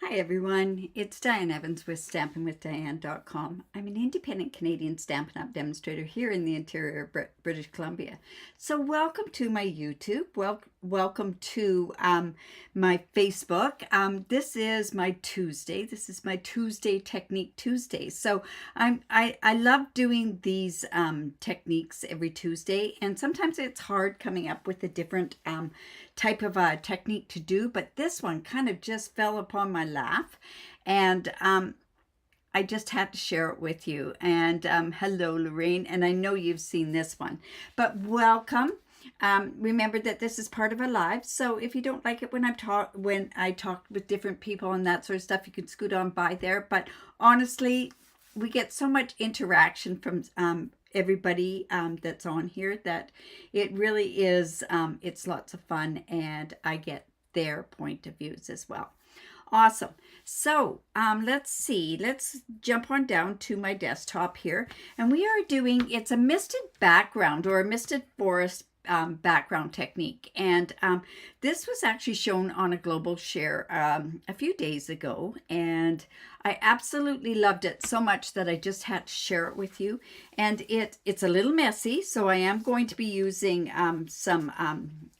Hi everyone, it's Diane Evans with stampinwithdiane.com. I'm an independent Canadian Stampin' Up demonstrator here in the interior of British Columbia. So welcome to my YouTube, welcome to my Facebook. This is my Tuesday. This is my Tuesday Technique Tuesday. So I love doing these techniques every Tuesday, and sometimes it's hard coming up with a different type of technique to do, but this one kind of just fell upon my lap, and I just had to share it with you. And hello, Lorraine, and I know you've seen this one, but welcome. Remember that this is part of a live, so if you don't like it when I talk with different people and that sort of stuff, you can scoot on by there. But honestly, we get so much interaction from everybody that's on here that it really is, it's lots of fun, and I get their point of views as well. Awesome. So let's see, let's jump on down to my desktop here, and we are doing, it's a misted background or a misted forest background technique, and this was actually shown on a global share a few days ago, and I absolutely loved it so much that I just had to share it with you. And it's a little messy, so I am going to be using some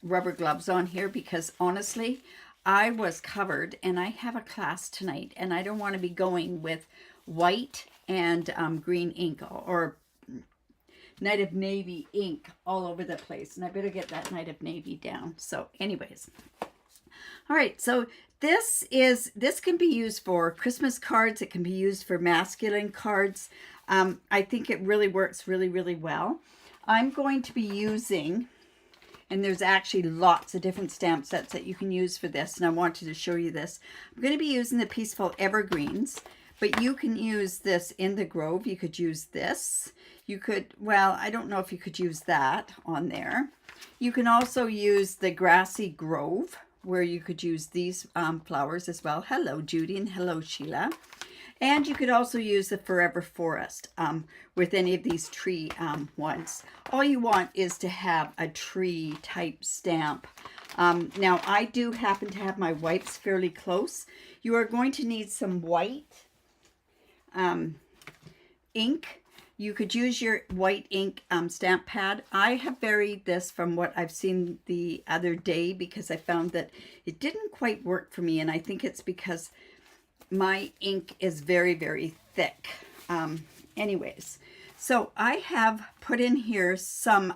rubber gloves on here, because honestly I was covered, and I have a class tonight, and I don't want to be going with white and green ink or Night of Navy ink all over the place, and I better get that Night of Navy down. So anyways, all right, so this can be used for Christmas cards. It can be used for masculine cards. I think it really works really well. I'm going to be using, and there's actually lots of different stamp sets that you can use for this, and I wanted to show you this. I'm going to be using the Peaceful Evergreens, but you can use this in the Grove. You could use this. You could, well, I don't know if you could use that on there. You can also use the Grassy Grove, where you could use these flowers as well. Hello, Judy, and hello, Sheila. And you could also use the Forever Forest with any of these tree ones. All you want is to have a tree type stamp. Now, I do happen to have my wipes fairly close. You are going to need some white ink. You could use your white ink stamp pad. I have varied this from what I've seen the other day, because I found that it didn't quite work for me, and I think it's because my ink is very thick. Anyways, so I have put in here some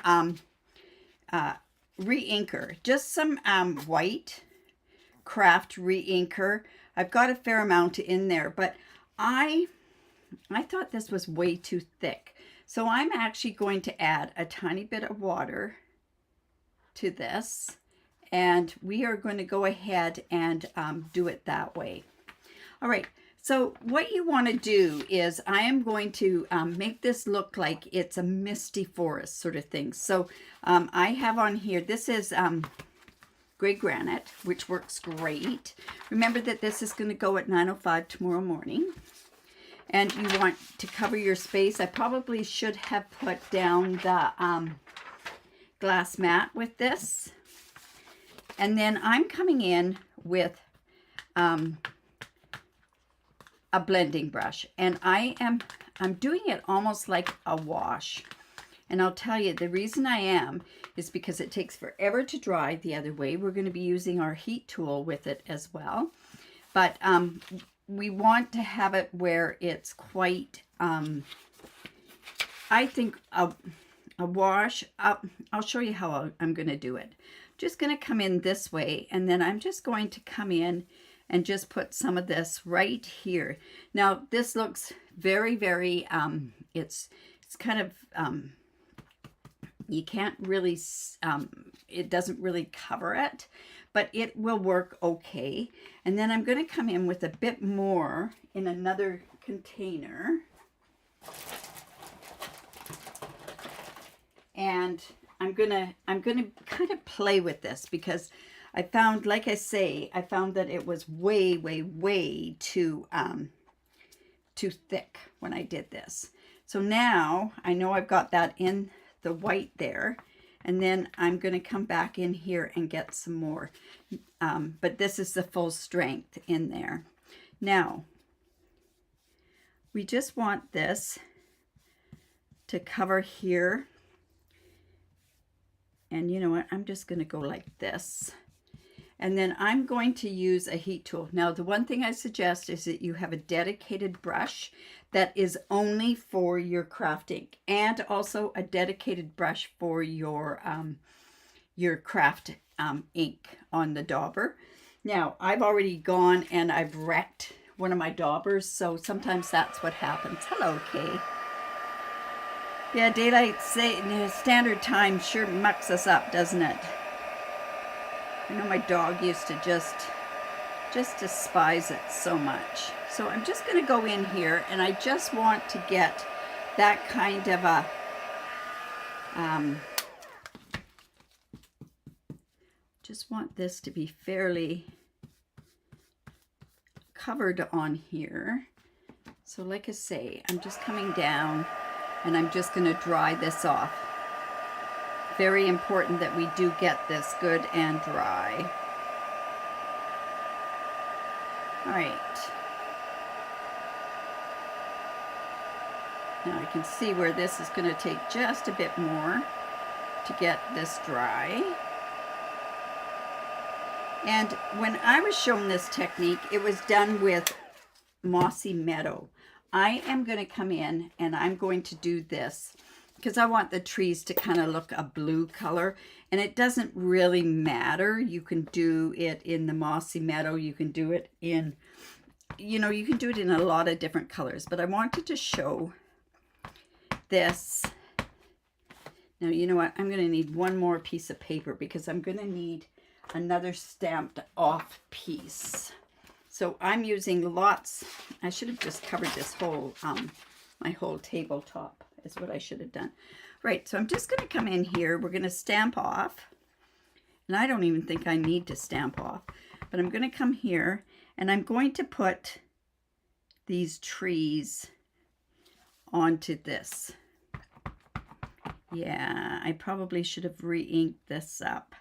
re-inker, just some white craft re-inker. I've got a fair amount in there, but I thought this was way too thick. So I'm actually going to add a tiny bit of water to this, and we are going to go ahead and do it that way. All right, so what you want to do is, I am going to make this look like it's a misty forest sort of thing. So I have on here, this is gray granite, which works great. Remember that this is going to go at 9:05 tomorrow morning. And you want to cover your space. I probably should have put down the glass mat with this. And then I'm coming in with a blending brush, and I'm doing it almost like a wash. And I'll tell you, the reason I am is because it takes forever to dry the other way. We're going to be using our heat tool with it as well. But we want to have it where it's quite, I think, a wash. I'll show you how I'm going to do it. I'm just going to come in this way, and then I'm just going to come in and just put some of this right here. Now, this looks very, it's kind of, you can't really, it doesn't really cover it, but it will work okay. And then I'm going to come in with a bit more in another container. And I'm gonna kind of play with this, because I found, like I say, I found that it was way too thick when I did this. So now I know I've got that in the white there, and then I'm going to come back in here and get some more. But this is the full strength in there. Now, we just want this to cover here. And you know what? I'm just going to go like this. And then I'm going to use a heat tool. Now, the one thing I suggest is that you have a dedicated brush that is only for your craft ink, and also a dedicated brush for your craft ink on the dauber. Now, I've already gone and I've wrecked one of my daubers, so sometimes that's what happens. Hello, Kay. Yeah, daylight standard time sure mucks us up, doesn't it? I know my dog used to just despise it so much. So I'm just going to go in here, and I just want to get that kind of a just want this to be fairly covered on here. So like I say, I'm just coming down and I'm just going to dry this off. Very important that we do get this good and dry. All right. Now I can see where this is going to take just a bit more to get this dry. And when I was shown this technique, it was done with Mossy Meadow. I am going to come in and I'm going to do this because I want the trees to kind of look a blue color, and it doesn't really matter. You can do it in the Mossy Meadow. You can do it in, you know, you can do it in a lot of different colors, but I wanted to show this. Now, you know what? I'm going to need one more piece of paper because I'm going to need another stamped off piece. So I'm using lots. I should have just covered this whole, my whole tabletop is what I should have done. Right, so I'm just going to come in here. We're going to stamp off. And I don't even think I need to stamp off. But I'm going to come here and I'm going to put these trees onto this. Yeah, I probably should have re-inked this up.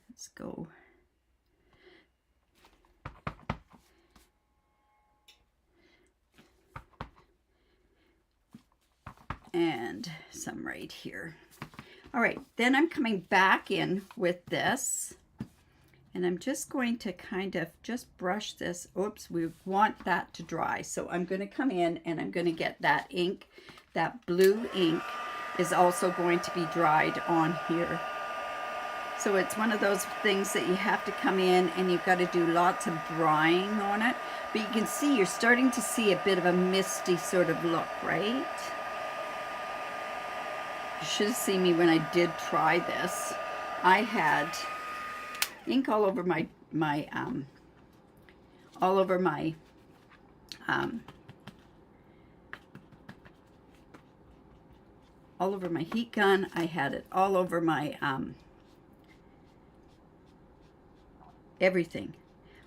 Let's go. And some right here. All right, then I'm coming back in with this, and I'm just going to kind of just brush this. Oops, we want that to dry. So I'm going to come in and I'm going to get that ink, that blue ink is also going to be dried on here. So it's one of those things that you have to come in and you've got to do lots of drying on it. But you can see, you're starting to see a bit of a misty sort of look, right? You should have seen me when I did try this. I had ink all over my heat gun. I had it all over my everything.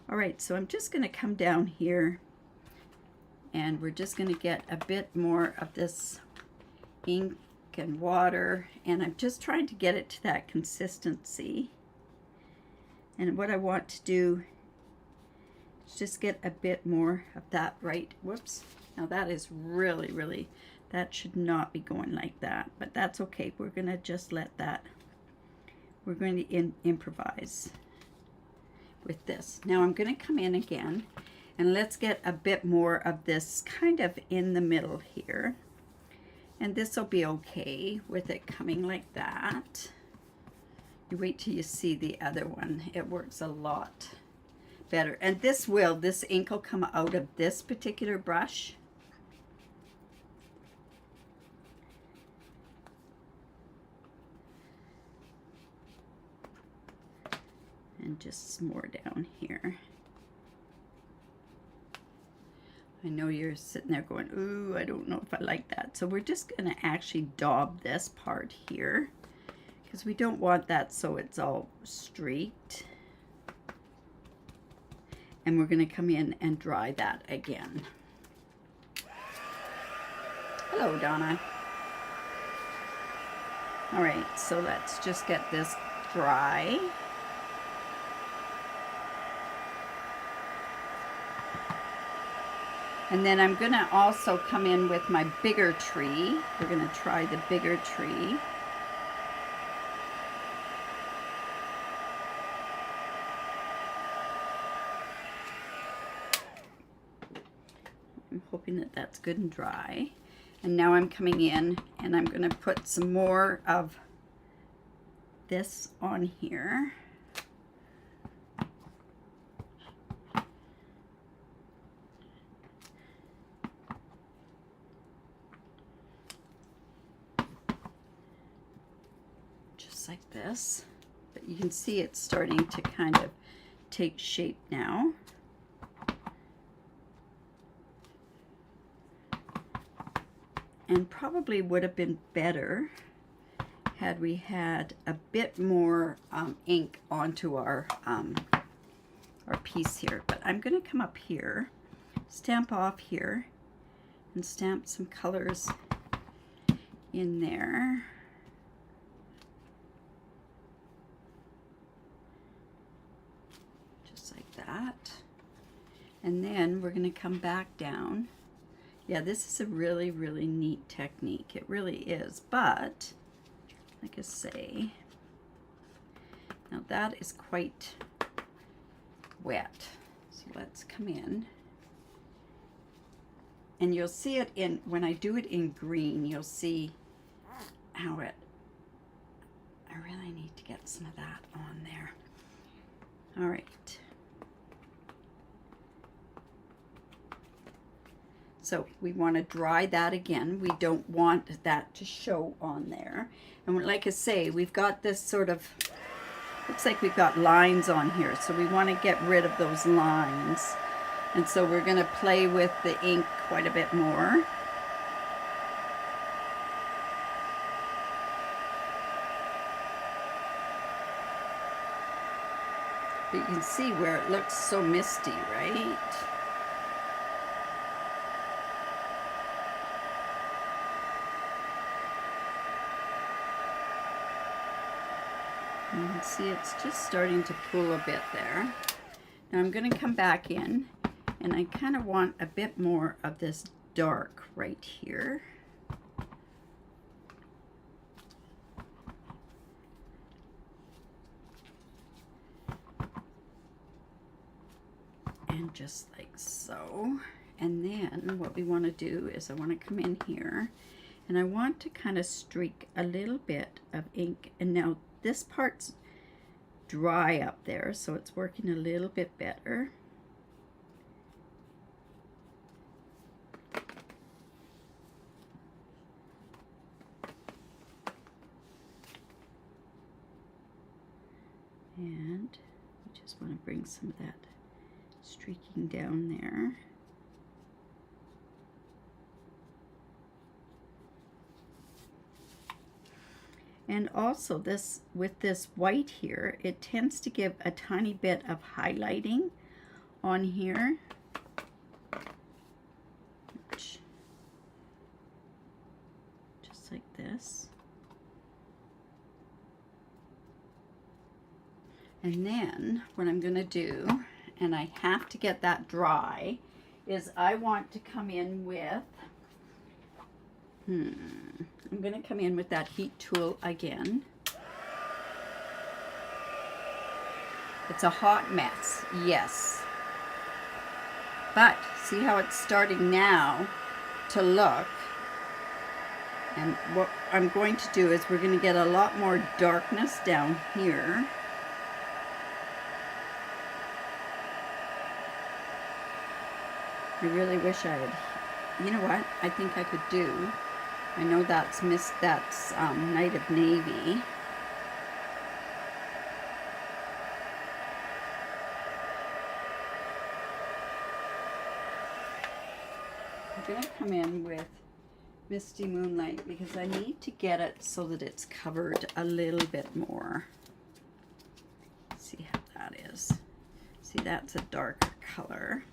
All right, so I'm just going to come down here and we're just going to get a bit more of this ink and water, and I'm just trying to get it to that consistency. And what I want to do is just get a bit more of that right. Whoops. Now that is really, that should not be going like that, but that's okay. We're going to just let that, we're going to improvise with this. Now I'm going to come in again and let's get a bit more of this kind of in the middle here. And this will be okay with it coming like that. You wait till you see the other one. It works a lot better. And this ink will come out of this particular brush. And just some more down here. I know you're sitting there going, ooh, I don't know if I like that. So we're just going to actually daub this part here because we don't want that so it's all streaked. And we're going to come in and dry that again. Hello, Donna. All right, so let's just get this dry. And then I'm going to also come in with my bigger tree. We're going to try the bigger tree. I'm hoping that that's good and dry. And now I'm coming in and I'm going to put some more of this on here. Just like this. But you can see it's starting to kind of take shape now. And probably would have been better had we had a bit more ink onto our piece here. But I'm going to come up here, stamp off here, and stamp some colors in there. Just like that. And then we're going to come back down. Yeah, this is a really, really neat technique. It really is. But, like I say, now that is quite wet. So let's come in. And you'll see it in, when I do it in green, you'll see how I really need to get some of that on there. All right. So we want to dry that again. We don't want that to show on there. And like I say, we've got this sort of, looks like we've got lines on here. So we want to get rid of those lines. And so we're going to play with the ink quite a bit more. But you can see where it looks so misty, right? You can see it's just starting to pool a bit there. Now I'm going to come back in and I kind of want a bit more of this dark right here. And just like so. And then what we want to do is I want to come in here and I want to kind of streak a little bit of ink. And now this part's dry up there, so it's working a little bit better. And I just want to bring some of that streaking down there. And also this, with this white here, it tends to give a tiny bit of highlighting on here. Just like this. And then what I'm going to do, and I have to get that dry, is I want to come in with, I'm going to come in with that heat tool again. It's a hot mess, yes. But see how it's starting now to look. And what I'm going to do is we're going to get a lot more darkness down here. I really wish I had, you know what, I think I could do. I know that's Night of Navy. I'm going to come in with Misty Moonlight because I need to get it so that it's covered a little bit more. See how that is. See, that's a darker color.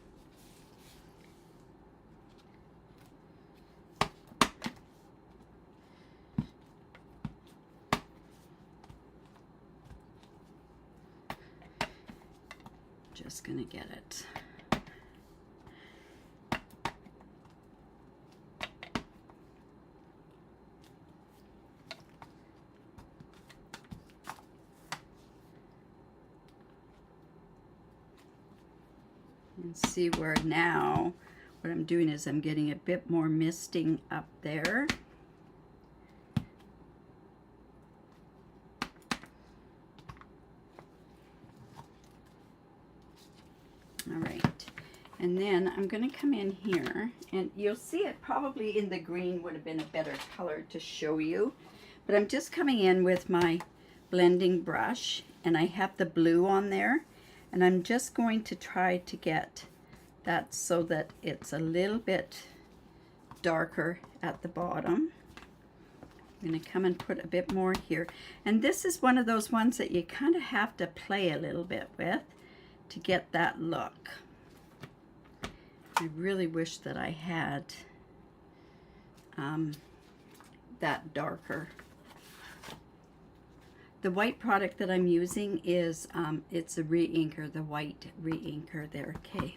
Just gonna get it And see where now what I'm doing is I'm getting a bit more misting up there. All right, and then I'm going to come in here, and you'll see it probably in the green would have been a better color to show you, but I'm just coming in with my blending brush, and I have the blue on there, and I'm just going to try to get that so that it's a little bit darker at the bottom. I'm going to come and put a bit more here, and this is one of those ones that you kind of have to play a little bit with to get that look. I really wish that I had that darker. The white product that I'm using is, it's a re-inker, the white re-inker there, okay.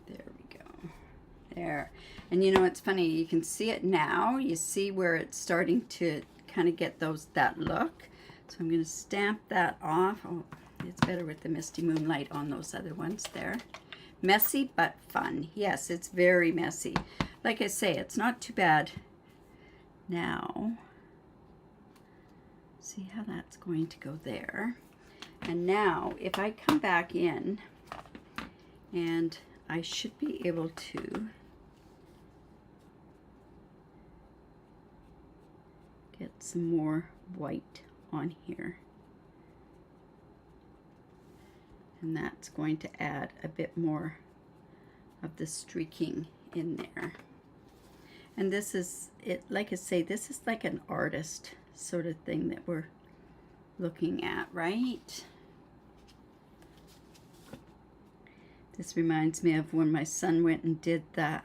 There we go. There. And you know, it's funny, you can see it now. You see where it's starting to kind of get that look. So I'm going to stamp that off. Oh, it's better with the misty moonlight on those other ones there. Messy but fun. Yes, it's very messy. Like I say, it's not too bad. Now, see how that's going to go there. And now, if I come back in, and I should be able to get some more white on here. And that's going to add a bit more of the streaking in there. And this is, like I say, this is like an artist sort of thing that we're looking at, right? This reminds me of when my son went and did the,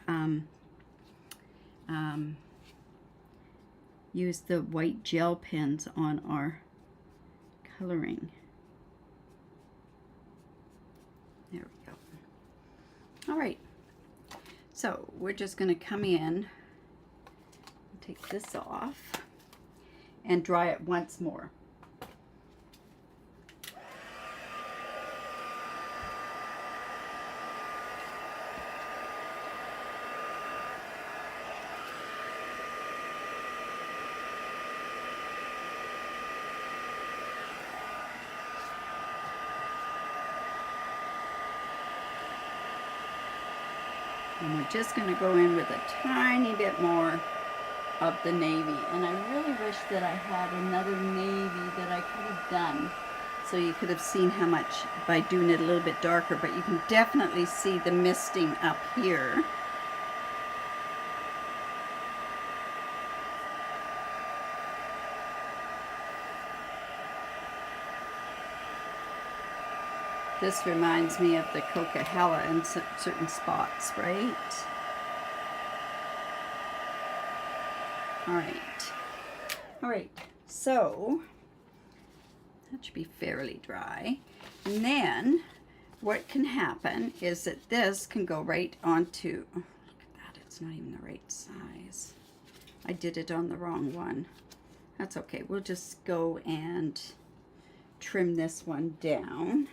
used the white gel pens on our coloring. There we go. All right, so we're just going to come in, take this off, and dry it once more. And we're just going to go in with a tiny bit more of the navy. And I really wish that I had another navy that I could have done, so you could have seen how much by doing it a little bit darker. But you can definitely see the misting up here. This reminds me of the Coca-Cola in certain spots, right? All right, so that should be fairly dry. And then what can happen is that this can go right onto, oh, look at that, it's not even the right size. I did it on the wrong one. That's okay, we'll just go and trim this one down.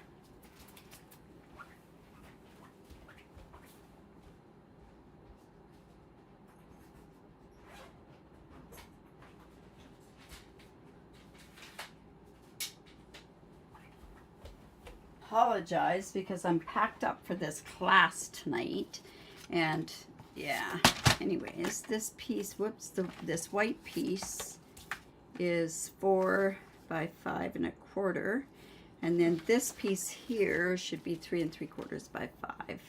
Apologize because I'm packed up for this class tonight, and yeah, anyways, this piece, whoops, this white piece is 4 by 5 1/4, and then this piece here should be 3 3/4 by 5.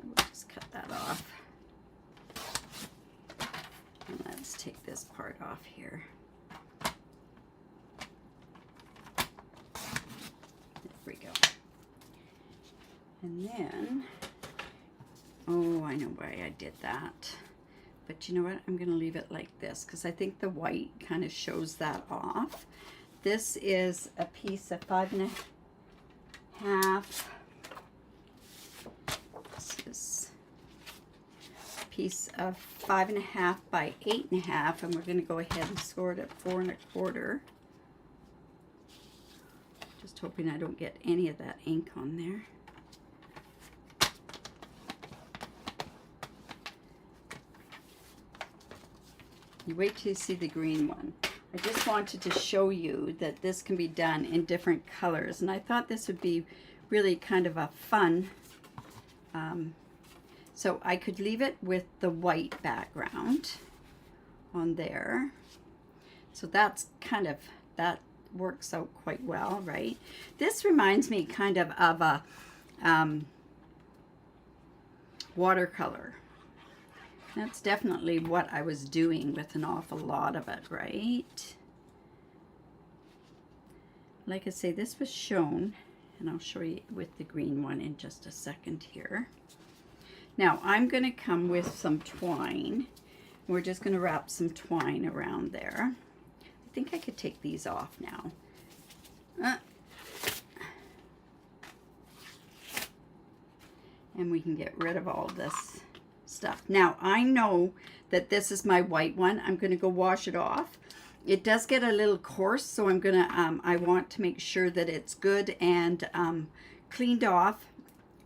We'll just cut that off, and let's take this part off here. And then, oh, I know why I did that. But you know what? I'm going to leave it like this because I think the white kind of shows that off. This is a piece of 5 1/2. This is piece of 5.5 by 8.5, and we're going to go ahead and score it at 4 1/4. Just hoping I don't get any of that ink on there. You wait till you see the green one. I just wanted to show you that this can be done in different colors, and I thought this would be really kind of a fun. So I could leave it with the white background on there. So that's kind of, that works out quite well, right? This reminds me kind of a watercolor. That's definitely what I was doing with an awful lot of it, right? Like I say, this was shown, and I'll show you with the green one in just a second here. Now I'm going to come with some twine. We're just going to wrap some twine around there. I think I could take these off now. And we can get rid of all this stuff. Now I know that this is my white one. I'm going to go wash it off. It does get a little coarse, so I'm going to, I want to make sure that it's good and cleaned off,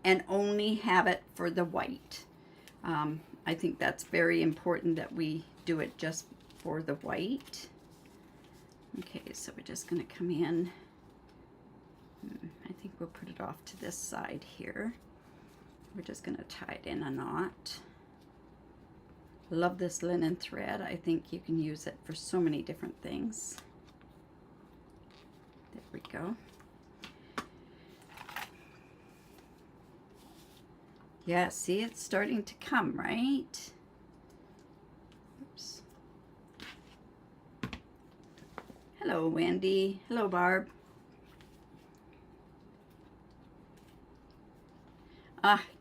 and only have it for the white. I think that's very important that we do it just for the white. Okay, so we're just going to come in. I think we'll put it off to this side here. We're just going to tie it in a knot. Love this linen thread. I think you can use it for so many different things. There we go. Yeah, see, it's starting to come, right? Oops. Hello, Wendy. Hello, Barb.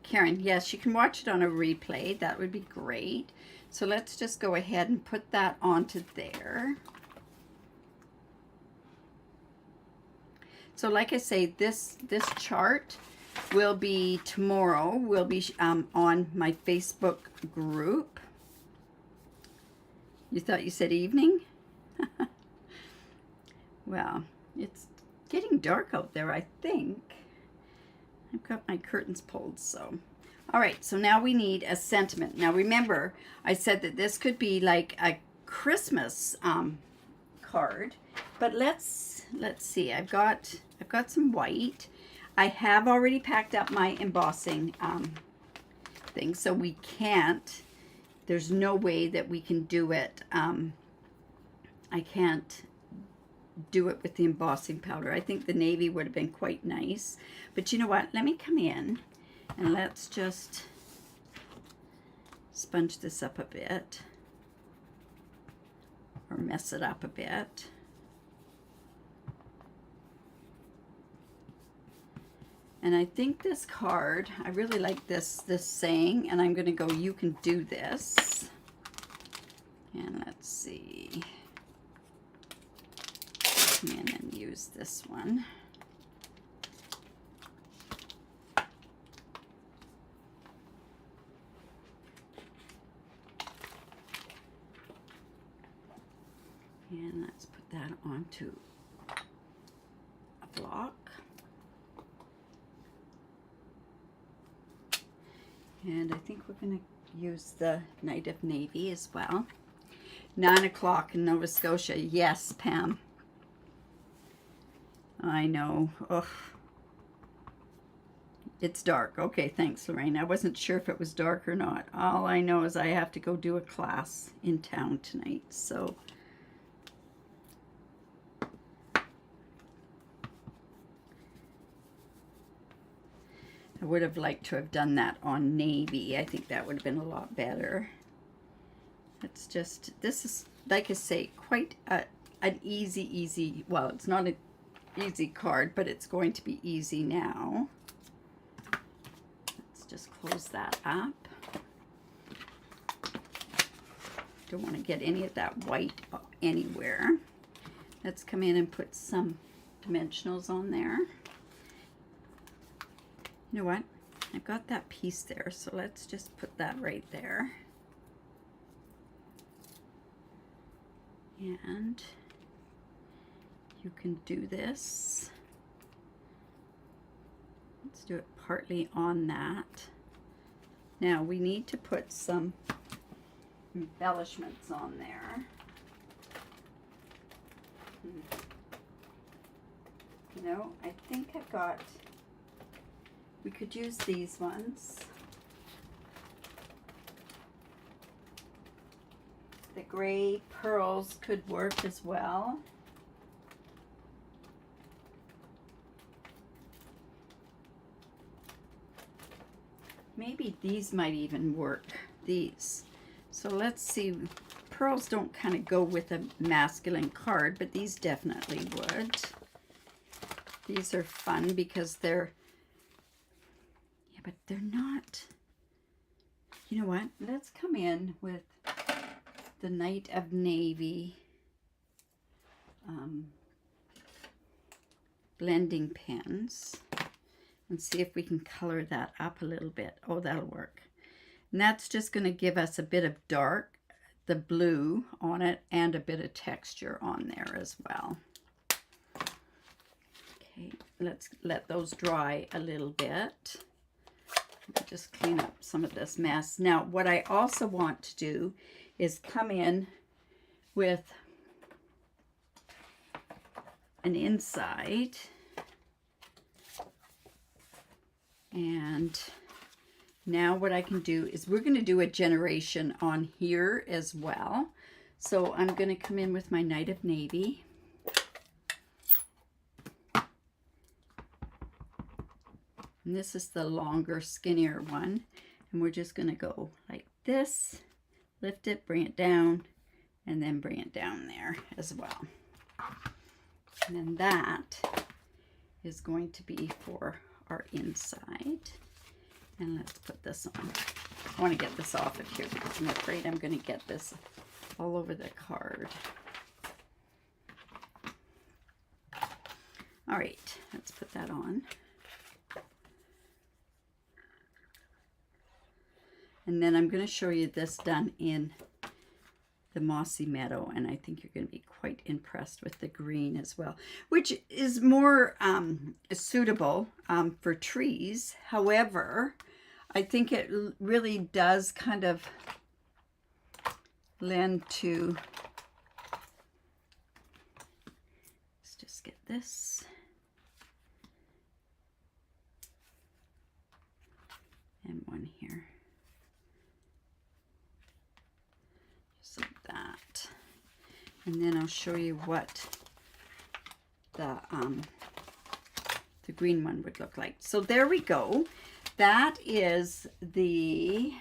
Karen, yes, you can watch it on a replay. That would be great. So let's just go ahead and put that onto there. So like I say, this chart will be tomorrow. Will be on my Facebook group. You thought you said evening? Well, it's getting dark out there, I think. I've got my curtains pulled, so. All right, so now we need a sentiment. Now remember, I said that this could be like a Christmas card, but let's see. I've got some white. I have already packed up my embossing thing, so we can't. There's no way that we can do it. I can't do it with the embossing powder. I think the navy would have been quite nice. But you know what? Let me come in and let's just sponge this up a bit, or mess it up a bit. And I think this card, I really like this saying, and I'm going to go, you can do this. And let's see. Come in and use this one. And let's put that onto a block. And I think we're going to use the Night of Navy as well. 9 o'clock in Nova Scotia. Yes, Pam. I know. Ugh. It's dark. Okay, thanks, Lorraine. I wasn't sure if it was dark or not. All I know is I have to go do a class in town tonight, so. I would have liked to have done that on navy. I think that would have been a lot better. It's just, this is, like I say, quite an easy, well, it's not an easy card, but it's going to be easy now. Let's just close that up. Don't want to get any of that white anywhere. Let's come in and put some dimensionals on there. You know what? I've got that piece there, so let's just put that right there. And you can do this. Let's do it partly on that. Now we need to put some embellishments on there. No, I think I've got, we could use these ones. The gray pearls could work as well. Maybe these might even work, these. So let's see, pearls don't kind of go with a masculine card, but these definitely would. These are fun because they're, yeah, but they're not, you know what? Let's come in with the Night of Navy blending pens and see if we can color that up a little bit. Oh, that'll work. And that's just going to give us a bit of dark, the blue on it, and a bit of texture on there as well. Okay, let's let those dry a little bit. Just clean up some of this mess. Now, what I also want to do is come in with an inside, and now what I can do is we're going to do a generation on here as well. So I'm going to come in with my Night of Navy. And this is the longer, skinnier one. And we're just going to go like this, lift it, bring it down, and then bring it down there as well. And then that is going to be for our inside. And let's put this on. I want to get this off of here because I'm afraid I'm going to get this all over the card. All right, let's put that on. And then I'm going to show you this done in the Mossy Meadow, and I think you're going to be quite impressed with the green as well, which is more suitable for trees. However, I think it really does kind of lend to, let's just get this. And one here. Just like that. And then I'll show you what the green one would look like. So there we go. That is the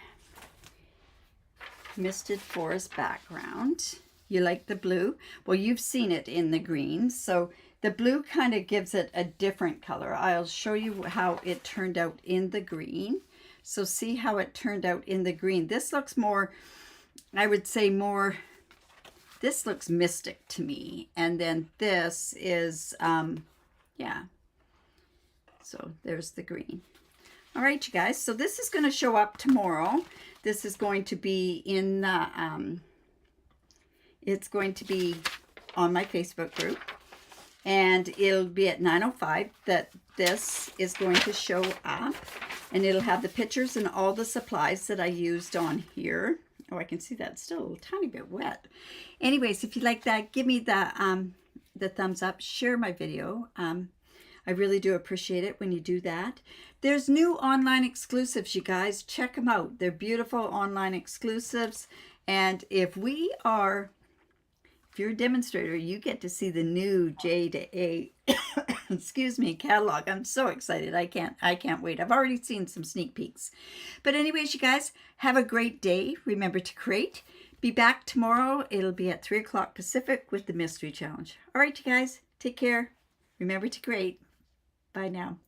Misted Forest background. You like the blue? Well, you've seen it in the green. So the blue kind of gives it a different color. I'll show you how it turned out in the green. So see how it turned out in the green. This looks more, I would say more, this looks mystic to me. And then this is, yeah. So there's the green. All right, you guys. So this is going to show up tomorrow. This is going to be in the, it's going to be on my Facebook group. And it'll be at 9:05 that this is going to show up. And it'll have the pictures and all the supplies that I used on here. Oh, I can see that's still a tiny bit wet. Anyways, if you like that, give me the thumbs up. Share my video. I really do appreciate it when you do that. There's new online exclusives, you guys. Check them out. They're beautiful online exclusives. And if you're a demonstrator, you get to see the new J to A, excuse me, catalog. I'm so excited. I can't wait. I've already seen some sneak peeks. But anyways, you guys, have a great day. Remember to create. Be back tomorrow. It'll be at 3 o'clock Pacific with the Mystery Challenge. All right, you guys, take care. Remember to create. Bye now.